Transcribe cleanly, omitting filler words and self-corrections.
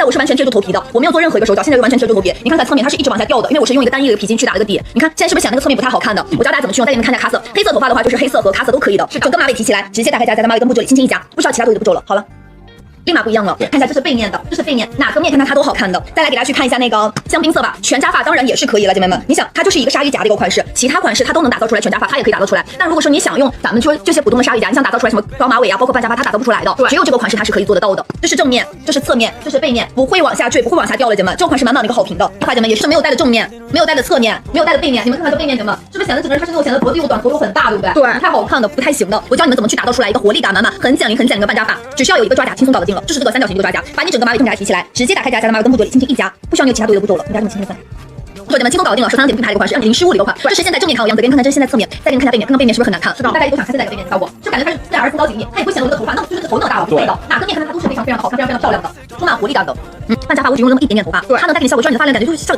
我是完全贴住头皮的，我没有做任何一个手脚，现在就完全贴住头皮。你看它侧面它是一直往下掉的，因为我是用一个单一的皮筋去打了个底。你看现在是不是显得那个侧面不太好看的？我教大家怎么去用，再给你们看一下卡色。黑色头发的话就是黑色和卡色都可以的，整个马尾提起来，直接打开夹在马尾根部这里，轻轻一夹，不需要其他多余的步骤了。好了。立马不一样了，看一下这是背面的，这是背面，哪个面看它都好看的。再来给大家去看一下那个香槟色吧，全扎发当然也是可以了，姐妹们，你想它就是一个纱衣夹的一个款式，其他款式它都能打造出来，全扎发它也可以打造出来。但如果说你想用咱们说这些普通的纱衣夹，你想打造出来什么高马尾啊，包括半扎发，它打造不出来的，只有这个款式它是可以做得到的。这是正面，这是侧面，这是背面，不会往下坠，不会往下掉了，姐妹们，这款是满满的一个好评的。花姐们也是没有带的正面，没有带的侧面，没有带的背面，你们看看这背面，姐妹们是不是显得整个人它是那种显得脖子又短，头又很大，对不对？对，不太好看的，不太行的。我教你们怎么去打造出来一个活力感满满、很减龄的半扎发，只需要有一个抓夹，轻松搞得定了。这是这个三角形一个抓夹。把你整个马尾痛给它提起来，直接打开夹在马尾根部这里，轻轻一夹，不需要你有其他多余的步骤了，你看这么轻松。姐妹轻松搞定了，手上点并排的一个款式，让你零失误的一个款。这是现在正面看我样子，给你看看这是现在侧面，再给你看一下背面，看看背面是不是很难看？是的，大家也都想看现在的背面的效果，就感觉它是自然而丰高紧密，它也不会显得我的头发那么就是头那么大了，不会的，哪个面看它都是非常好看、非常漂亮的，充满活力感的。半扎发我只用了那么一点点头发，它能带给你效果，让你的发量感觉就是像。